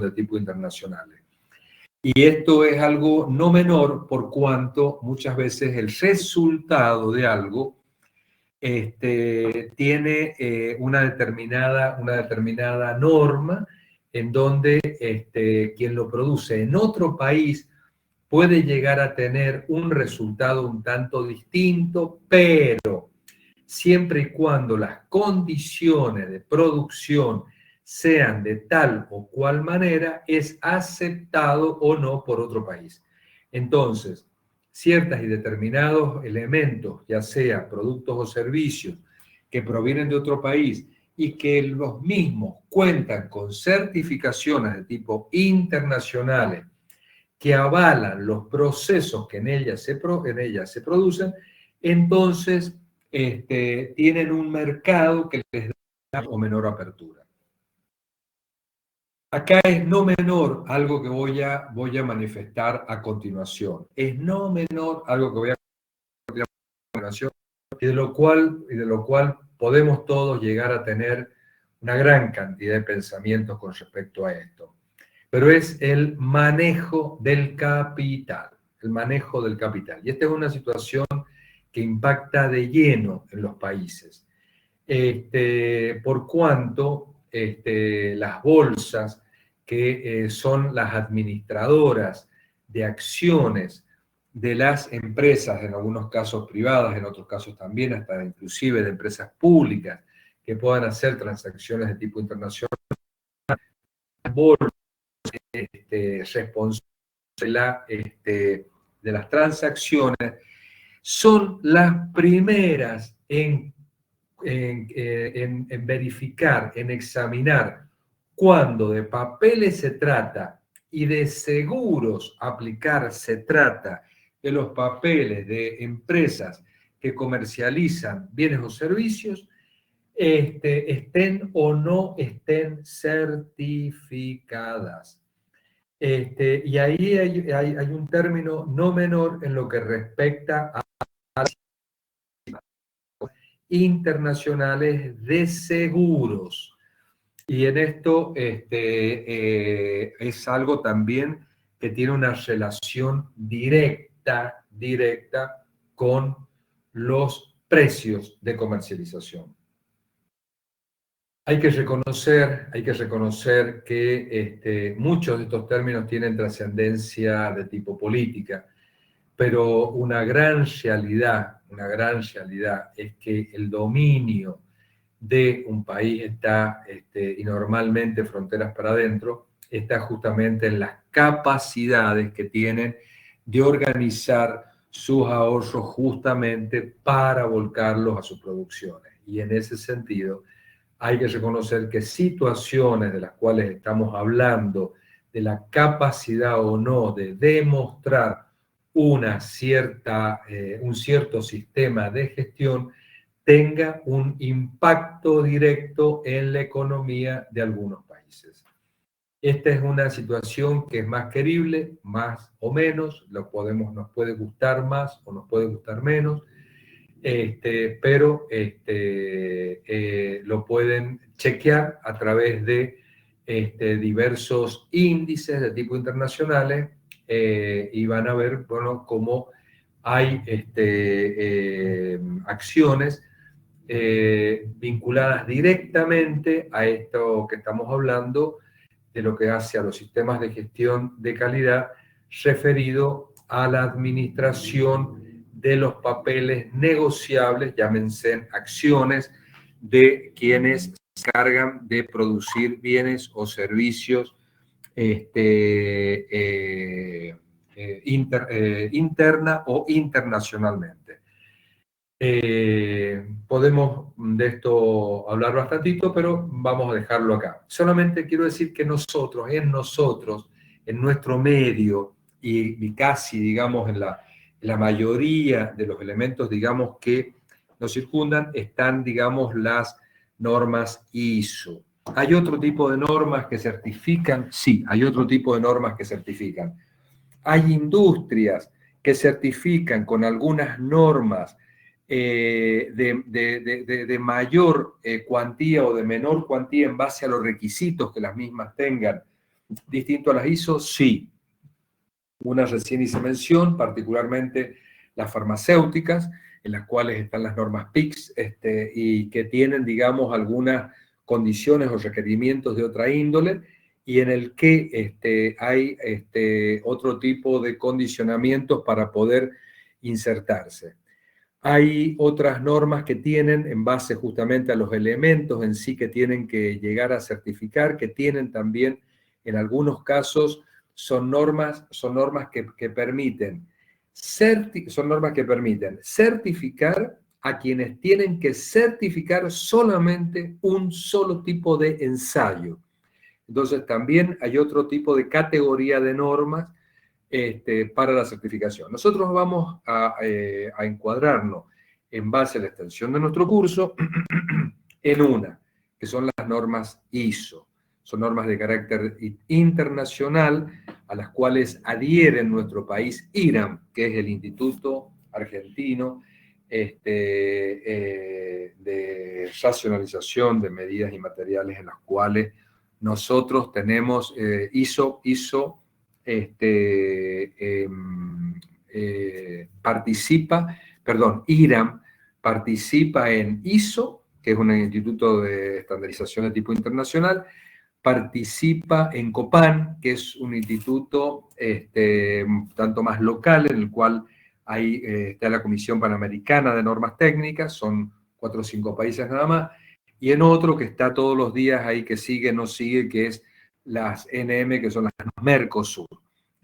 de tipo internacionales. Y esto es algo no menor por cuanto muchas veces el resultado de algo tiene una determinada norma en donde quien lo produce en otro país puede llegar a tener un resultado un tanto distinto, pero siempre y cuando las condiciones de producción sean de tal o cual manera, es aceptado o no por otro país. Entonces, ciertos y determinados elementos, ya sea productos o servicios que provienen de otro país y que los mismos cuentan con certificaciones de tipo internacionales que avalan los procesos que en ellas se producen, entonces tienen un mercado que les da o menor apertura. Acá es no menor algo que voy a manifestar a continuación. Es no menor algo que voy a manifestar a continuación y de lo cual podemos todos llegar a tener una gran cantidad de pensamientos con respecto a esto. Pero es el manejo del capital, el manejo del capital. Y esta es una situación que impacta de lleno en los países. Por cuanto las bolsas, que son las administradoras de acciones de las empresas, en algunos casos privadas, en otros casos también, hasta inclusive de empresas públicas, que puedan hacer transacciones de tipo internacional, bolsas responsables de las transacciones, son las primeras en verificar, en examinar cuando de papeles se trata y de seguros aplicar se trata de los papeles de empresas que comercializan bienes o servicios, estén o no estén certificadas. Y ahí hay un término no menor en lo que respecta a internacionales de seguros. Y en esto es algo también que tiene una relación directa con los precios de comercialización. Hay que reconocer que muchos de estos términos tienen trascendencia de tipo política, pero una gran realidad es que el dominio de un país está, y normalmente fronteras para adentro, está justamente en las capacidades que tienen de organizar sus ahorros justamente para volcarlos a sus producciones. Y en ese sentido, hay que reconocer que situaciones de las cuales estamos hablando, de la capacidad o no de demostrar un cierto sistema de gestión, tenga un impacto directo en la economía de algunos países. Esta es una situación que es más querible, más o menos, nos puede gustar más o nos puede gustar menos, pero lo pueden chequear a través de diversos índices de tipo internacionales y van a ver, bueno, cómo hay acciones vinculadas directamente a esto que estamos hablando, de lo que hace a los sistemas de gestión de calidad referido a la administración de los papeles negociables, llámense acciones, de quienes se encargan de producir bienes o servicios interna o internacionalmente. Podemos de esto hablar bastantito, pero vamos a dejarlo acá. Solamente quiero decir que nosotros, en nuestro medio, y casi, digamos, en la mayoría de los elementos, digamos, que nos circundan, están, digamos, las normas ISO. ¿Hay otro tipo de normas que certifican? Sí, hay otro tipo de normas que certifican. Hay industrias que certifican con algunas normas de mayor cuantía o de menor cuantía en base a los requisitos que las mismas tengan distinto a las ISO? Sí. Una recién hice mención, particularmente las farmacéuticas, en las cuales están las normas PICS y que tienen, digamos, algunas condiciones o requerimientos de otra índole, y en el que hay otro tipo de condicionamientos para poder insertarse. Hay otras normas que tienen, en base justamente a los elementos en sí que tienen que llegar a certificar, que tienen también, en algunos casos, son normas que permiten certificar a quienes tienen que certificar solamente un solo tipo de ensayo. Entonces también hay otro tipo de categoría de normas para la certificación. Nosotros vamos a encuadrarnos en base a la extensión de nuestro curso en una, que son las normas ISO. Son normas de carácter internacional a las cuales adhiere en nuestro país IRAM, que es el Instituto Argentino de Racionalización de Medidas y Materiales, en las cuales nosotros tenemos IRAM participa en ISO, que es un instituto de estandarización de tipo internacional, participa en COPAN, que es un instituto tanto más local, en el cual está la Comisión Panamericana de Normas Técnicas, son 4 o 5 países nada más, y en otro que está todos los días ahí, que sigue, no sigue, que es las NM, que son las Mercosur.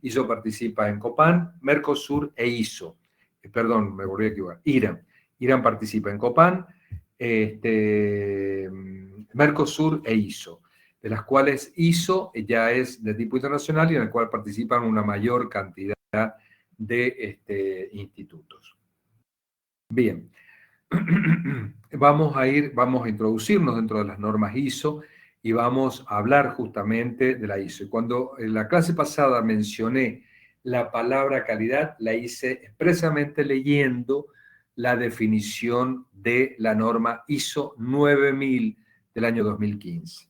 ISO participa en COPAN, Mercosur e ISO. Perdón, me volví a equivocar. IRAM. IRAM participa en COPAN, Mercosur e ISO, de las cuales ISO ya es de tipo internacional y en el cual participan una mayor cantidad de institutos. Bien. Vamos a introducirnos dentro de las normas ISO y vamos a hablar justamente de la ISO. Y cuando en la clase pasada mencioné la palabra calidad, la hice expresamente leyendo la definición de la norma ISO 9000 del año 2015.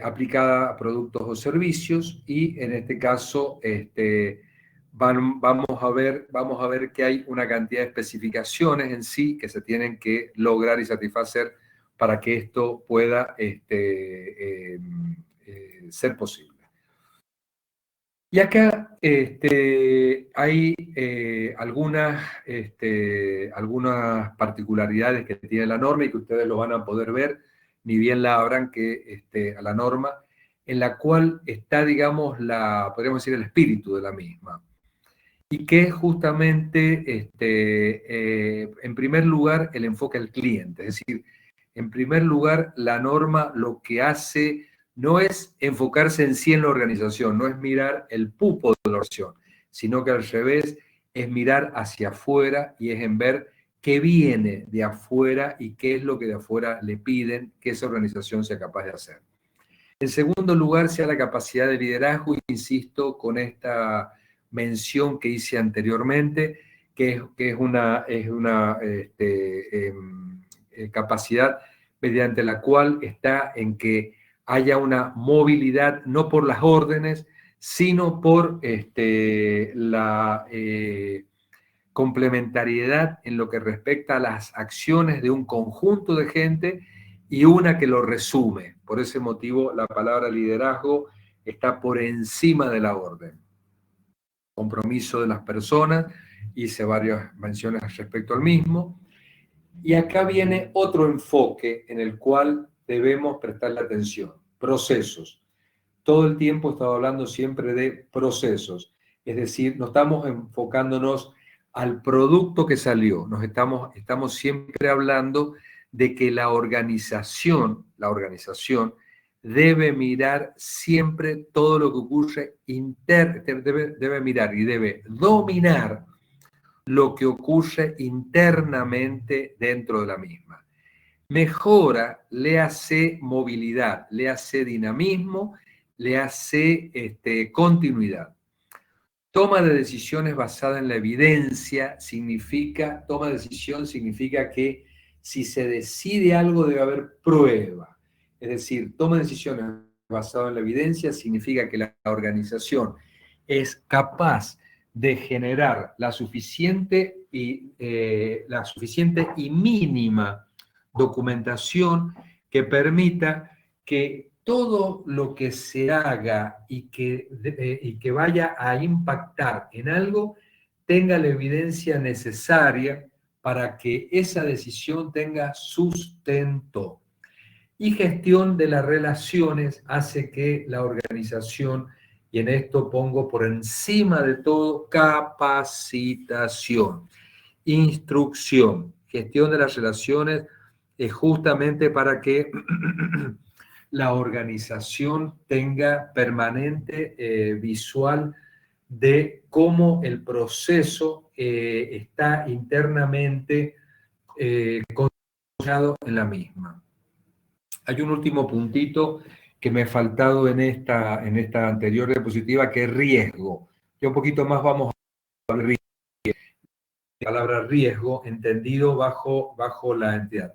Aplicada a productos o servicios, y en este caso vamos a ver que hay una cantidad de especificaciones en sí que se tienen que lograr y satisfacer para que esto pueda ser posible. Y acá hay algunas particularidades que tiene la norma y que ustedes lo van a poder ver, ni bien la abran, a la norma, en la cual está, digamos, podríamos decir, el espíritu de la misma. Y que es justamente, en primer lugar, el enfoque al cliente. Es decir, en primer lugar, la norma lo que hace no es enfocarse en sí en la organización, no es mirar el pupo de la organización, sino que al revés es mirar hacia afuera y es en ver qué viene de afuera y qué es lo que de afuera le piden que esa organización sea capaz de hacer. En segundo lugar, sea la capacidad de liderazgo, insisto, con esta mención que hice anteriormente, que es una capacidad mediante la cual está en que haya una movilidad, no por las órdenes, sino por la complementariedad en lo que respecta a las acciones de un conjunto de gente y una que lo resume. Por ese motivo, la palabra liderazgo está por encima de la orden. Compromiso de las personas, hice varias menciones respecto al mismo. Y acá viene otro enfoque en el cual debemos prestarle atención. Procesos. Todo el tiempo he estado hablando siempre de procesos. Es decir, no estamos enfocándonos al producto que salió. Estamos siempre hablando de que la organización debe mirar siempre todo lo que ocurre debe mirar y debe dominar lo que ocurre internamente dentro de la misma. Mejora, le hace movilidad, le hace dinamismo, le hace continuidad. Toma de decisiones basada en la evidencia significa que si se decide algo debe haber prueba. es decir, toma decisiones basadas en la evidencia, significa que la organización es capaz de generar la suficiente y mínima documentación que permita que todo lo que se haga y que vaya a impactar en algo tenga la evidencia necesaria para que esa decisión tenga sustento. Y gestión de las relaciones hace que la organización, y en esto pongo por encima de todo, capacitación, instrucción, gestión de las relaciones es justamente para que la organización tenga permanente visual de cómo el proceso está internamente controlado en la misma. Hay un último puntito que me ha faltado en esta anterior diapositiva, que es riesgo. Ya un poquito más vamos a hablar de la palabra riesgo, entendido bajo la entidad.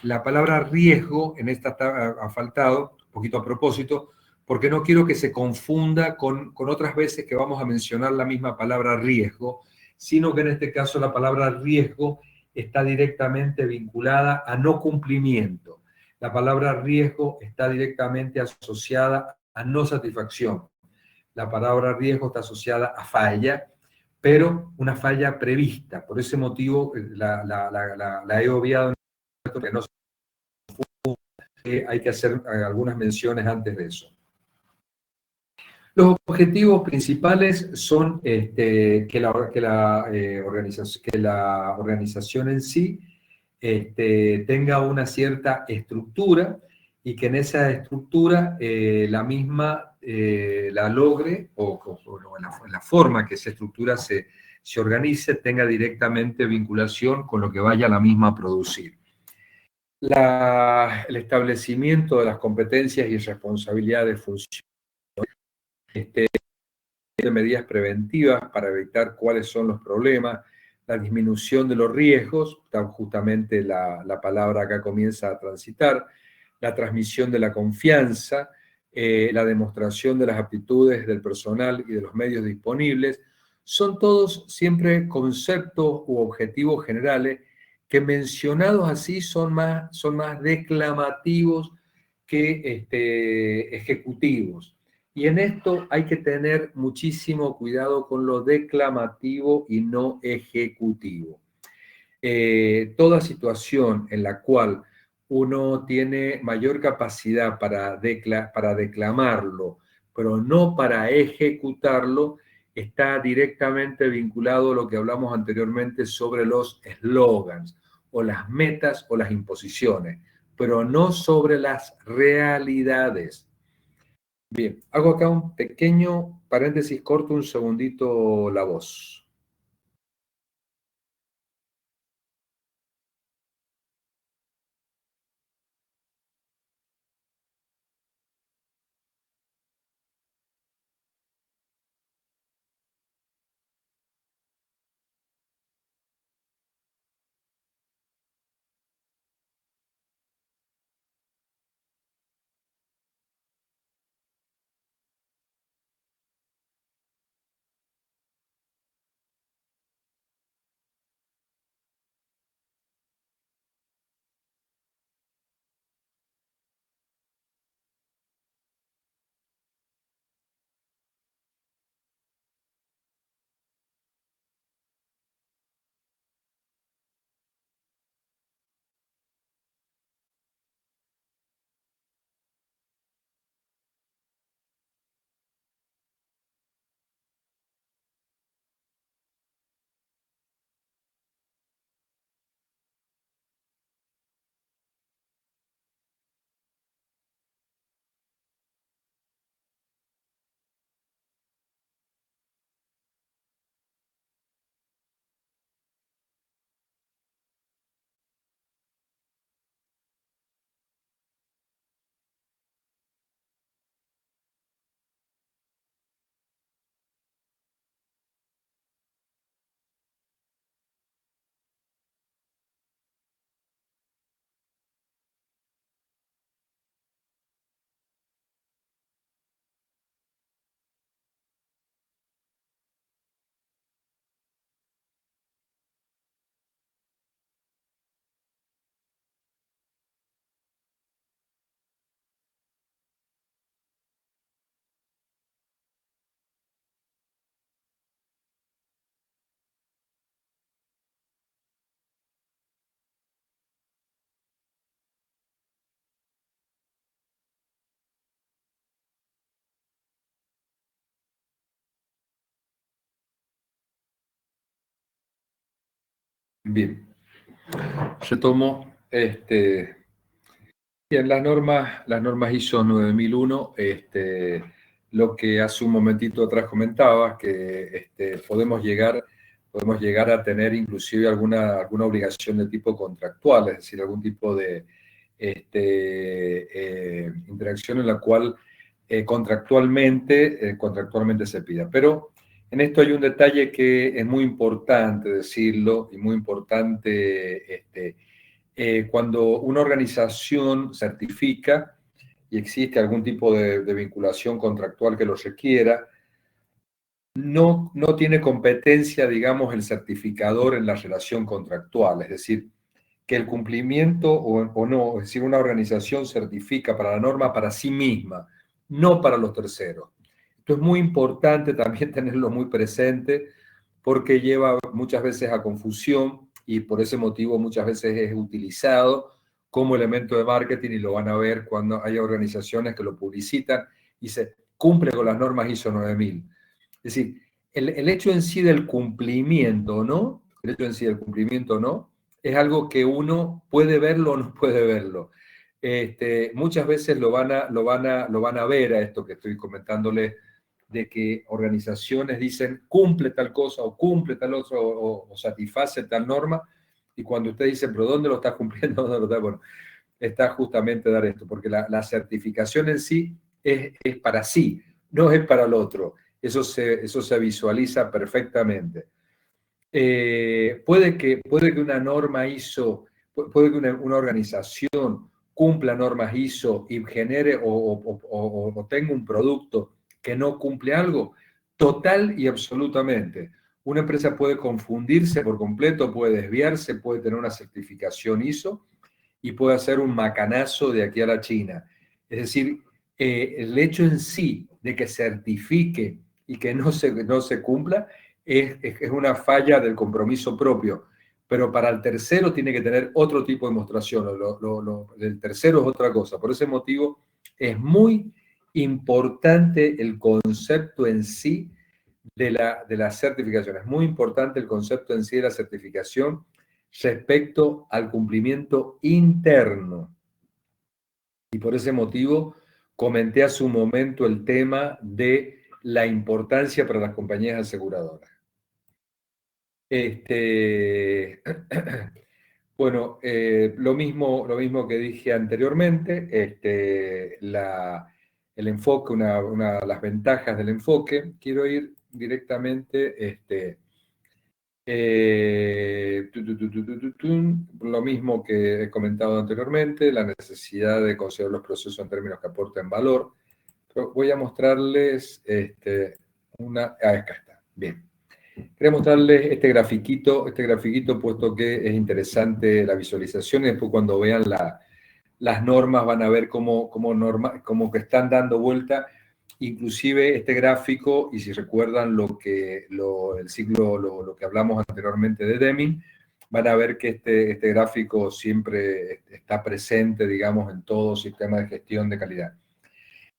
La palabra riesgo en esta ha faltado, un poquito a propósito, porque no quiero que se confunda con otras veces que vamos a mencionar la misma palabra riesgo, sino que en este caso la palabra riesgo está directamente vinculada a no cumplimiento. La palabra riesgo está directamente asociada a no satisfacción. La palabra riesgo está asociada a falla, pero una falla prevista. Por ese motivo la he obviado, que no hay que hacer algunas menciones antes de eso. Los objetivos principales son que la organización en sí tenga una cierta estructura y que en esa estructura la misma la logre o en la forma que esa estructura se organice tenga directamente vinculación con lo que vaya la misma a producir. El establecimiento de las competencias y responsabilidades funcionales, de medidas preventivas para evitar cuáles son los problemas, la disminución de los riesgos, justamente la palabra acá comienza a transitar, la transmisión de la confianza, la demostración de las aptitudes del personal y de los medios disponibles, son todos siempre conceptos u objetivos generales que mencionados así son más declamativos que ejecutivos. Y en esto hay que tener muchísimo cuidado con lo declamativo y no ejecutivo. Toda situación en la cual uno tiene mayor capacidad para declamarlo, pero no para ejecutarlo, está directamente vinculado a lo que hablamos anteriormente sobre los eslogans o las metas o las imposiciones, pero no sobre las realidades. Bien, hago acá un pequeño paréntesis corto, un segundito la voz. Bien, retomo. Bien, las normas ISO 9001, lo que hace un momentito atrás comentabas, que podemos llegar a tener inclusive alguna obligación de tipo contractual, es decir, algún tipo de interacción en la cual contractualmente se pida. Pero en esto hay un detalle que es muy importante decirlo y muy importante cuando una organización certifica y existe algún tipo de vinculación contractual que lo requiera, no tiene competencia, digamos, el certificador en la relación contractual. Es decir, que el cumplimiento o no, es decir, una organización certifica para la norma para sí misma, no para los terceros. Esto es muy importante también tenerlo muy presente porque lleva muchas veces a confusión y por ese motivo muchas veces es utilizado como elemento de marketing y lo van a ver cuando hay organizaciones que lo publicitan y se cumple con las normas ISO 9000. Es decir, el hecho en sí del cumplimiento, ¿no? El hecho en sí del cumplimiento, ¿no? Es algo que uno puede verlo o no puede verlo. Muchas veces lo van a ver a esto que estoy comentándoles, de que organizaciones dicen cumple tal cosa o cumple tal otra o satisface tal norma, y cuando usted dice, pero ¿dónde lo está cumpliendo? ¿Dónde lo está? Bueno, está justamente dar esto, porque la certificación en sí es para sí, no es para el otro. Eso se visualiza perfectamente. Puede que una norma ISO, puede que una organización cumpla normas ISO y genere o tenga un producto que no cumple algo, total y absolutamente. Una empresa puede confundirse por completo, puede desviarse, puede tener una certificación ISO y puede hacer un macanazo de aquí a la China. Es decir, el hecho en sí de que certifique y que no se cumpla es una falla del compromiso propio, pero para el tercero tiene que tener otro tipo de demostración, el tercero es otra cosa. Por ese motivo es muy importante el concepto en sí de la certificación, es muy importante el concepto en sí de la certificación respecto al cumplimiento interno. Y por ese motivo comenté hace un momento el tema de la importancia para las compañías aseguradoras. Bueno, lo mismo que dije anteriormente, el enfoque, una de las ventajas del enfoque, quiero ir directamente, lo mismo que he comentado anteriormente, la necesidad de considerar los procesos en términos que aporten valor. Pero voy a mostrarles acá está, bien. Quería mostrarles este grafiquito, puesto que es interesante la visualización, y después cuando vean las normas van a ver cómo que están dando vuelta, inclusive este gráfico, y si recuerdan lo que hablamos anteriormente de Deming, van a ver que este gráfico siempre está presente, digamos, en todo sistema de gestión de calidad.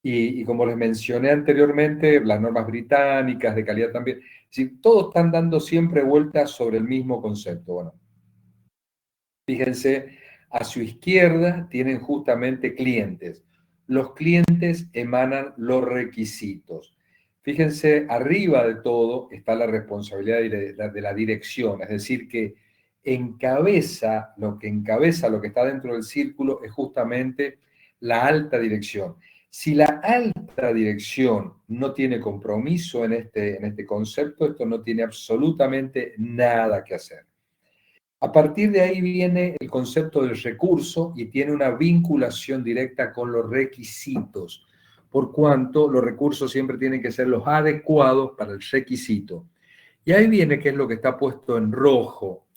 Y como les mencioné anteriormente, las normas británicas de calidad también, si todos están dando siempre vueltas sobre el mismo concepto. Bueno, fíjense, a su izquierda tienen justamente clientes. Los clientes emanan los requisitos. Fíjense, arriba de todo está la responsabilidad de la dirección, es decir, que lo que está dentro del círculo es justamente la alta dirección. Si la alta dirección no tiene compromiso en este concepto, esto no tiene absolutamente nada que hacer. A partir de ahí viene el concepto del recurso y tiene una vinculación directa con los requisitos, por cuanto los recursos siempre tienen que ser los adecuados para el requisito. Y ahí viene qué es lo que está puesto en rojo,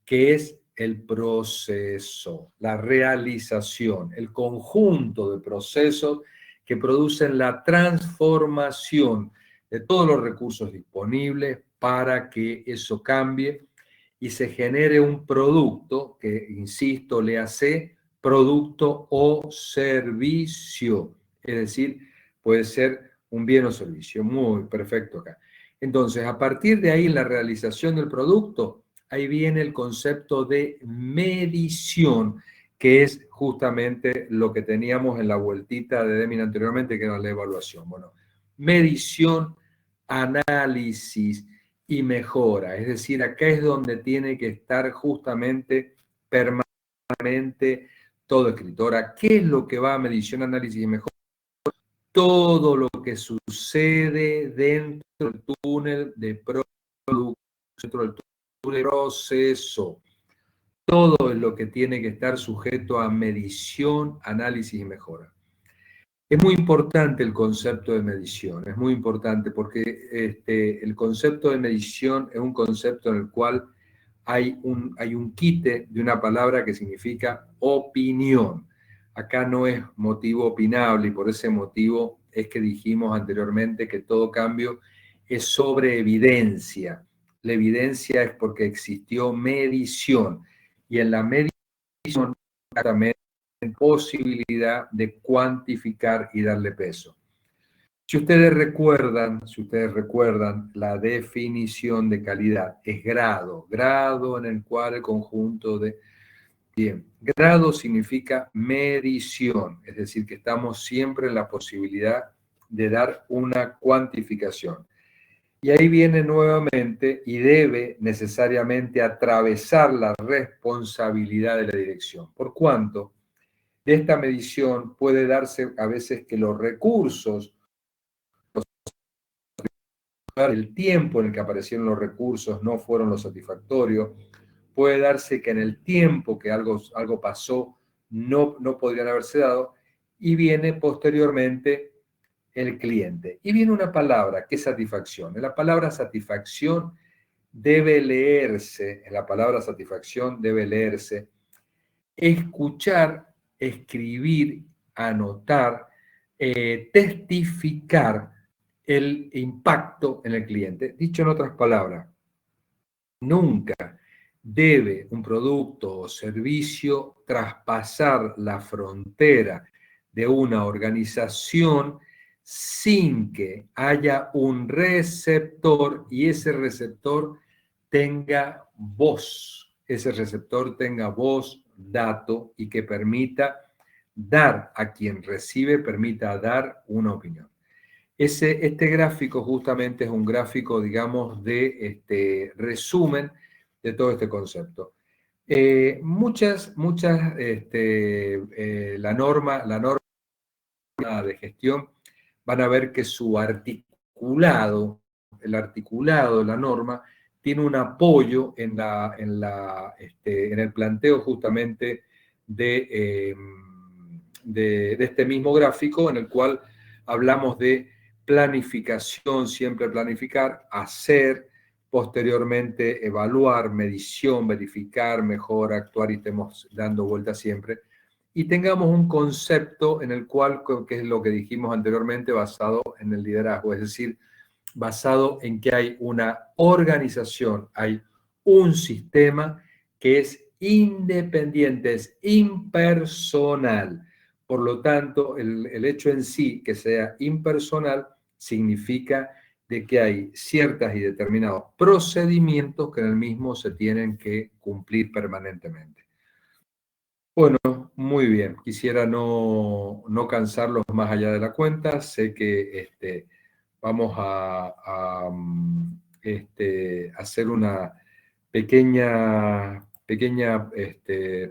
que es el proceso, la realización, el conjunto de procesos que producen la transformación de todos los recursos disponibles para que eso cambie y se genere un producto que, insisto, le hace producto o servicio. Es decir, puede ser un bien o servicio. Muy perfecto acá. Entonces, a partir de ahí, la realización del producto, ahí viene el concepto de medición, que es justamente lo que teníamos en la vueltita de Deming anteriormente, que era la evaluación. Bueno, medición, análisis y mejora. Es decir, acá es donde tiene que estar justamente permanentemente todo escritora. ¿Qué es lo que va a medición, análisis y mejora? Todo lo que sucede dentro del túnel de producto, dentro del túnel de proceso. Todo es lo que tiene que estar sujeto a medición, análisis y mejora. Es muy importante el concepto de medición, es muy importante porque el concepto de medición es un concepto en el cual hay un quite de una palabra que significa opinión. Acá no es motivo opinable y por ese motivo es que dijimos anteriormente que todo cambio es sobre evidencia. La evidencia es porque existió medición y en la medición también posibilidad de cuantificar y darle peso. Si ustedes recuerdan, la definición de calidad es grado, grado en el cual el conjunto de... Bien, grado significa medición, es decir, que estamos siempre en la posibilidad de dar una cuantificación. Y ahí viene nuevamente y debe necesariamente atravesar la responsabilidad de la dirección. ¿Por cuánto? De esta medición puede darse a veces que los recursos, el tiempo en el que aparecieron los recursos no fueron los satisfactorios, puede darse que en el tiempo que algo pasó no podrían haberse dado, y viene posteriormente el cliente. Y viene una palabra, que es satisfacción. En la palabra satisfacción debe leerse, escuchar, escribir, anotar, testificar el impacto en el cliente. Dicho en otras palabras, nunca debe un producto o servicio traspasar la frontera de una organización sin que haya un receptor y ese receptor tenga voz, dato y que permita dar a quien recibe, permita dar una opinión. Este gráfico justamente es un gráfico, digamos, de resumen de todo este concepto. La norma de gestión van a ver que su articulado, el articulado de la norma, tiene un apoyo en el planteo justamente de este mismo gráfico en el cual hablamos de planificación, siempre planificar, hacer, posteriormente evaluar, medición, verificar, mejor, actuar y estemos dando vueltas siempre. Y tengamos un concepto en el cual, que es lo que dijimos anteriormente, basado en el liderazgo, es decir, basado en que hay una organización, hay un sistema que es independiente, es impersonal. Por lo tanto, el hecho en sí que sea impersonal significa de que hay ciertas y determinados procedimientos que en el mismo se tienen que cumplir permanentemente. Bueno, muy bien. Quisiera no cansarlos más allá de la cuenta. Sé que vamos a hacer una pequeña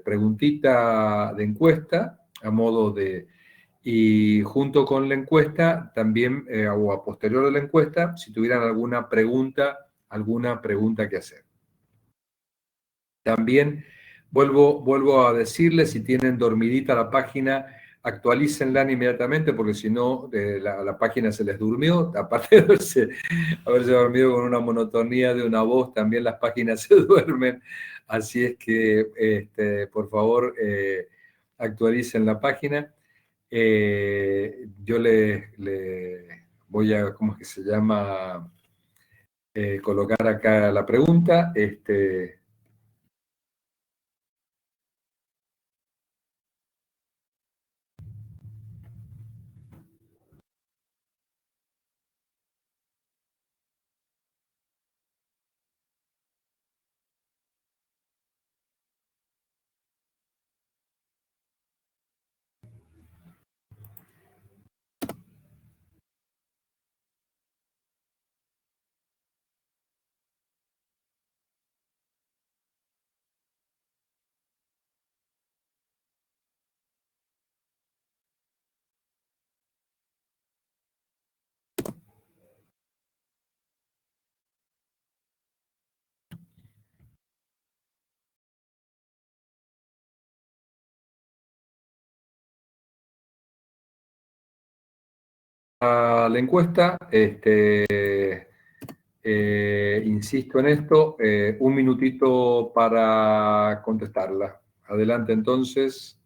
preguntita de encuesta a modo de... Y junto con la encuesta, también, o a posterior de la encuesta, si tuvieran alguna pregunta que hacer. También vuelvo a decirles, si tienen dormidita la página, actualícenla inmediatamente, porque si no, la página se les durmió. Aparte de haberse dormido con una monotonía de una voz, también las páginas se duermen. Así es que, por favor, actualicen la página. Yo le voy a, ¿cómo es que se llama? Colocar acá la pregunta. la encuesta. Insisto en esto, un minutito para contestarla. Adelante entonces.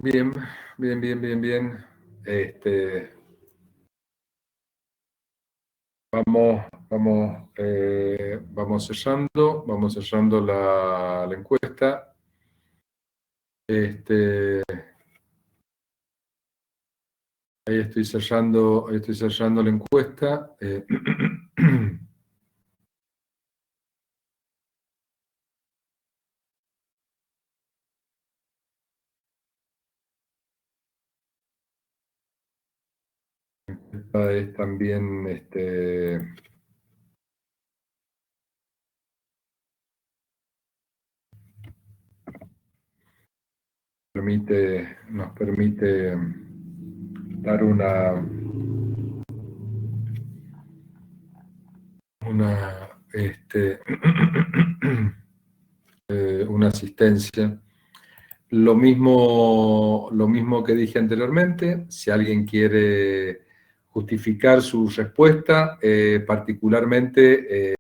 Bien, bien, bien, bien, bien. Vamos cerrando la encuesta. Ahí estoy cerrando la encuesta. Esta es también nos permite dar una una asistencia. Lo mismo que dije anteriormente, si alguien quiere justificar su respuesta, particularmente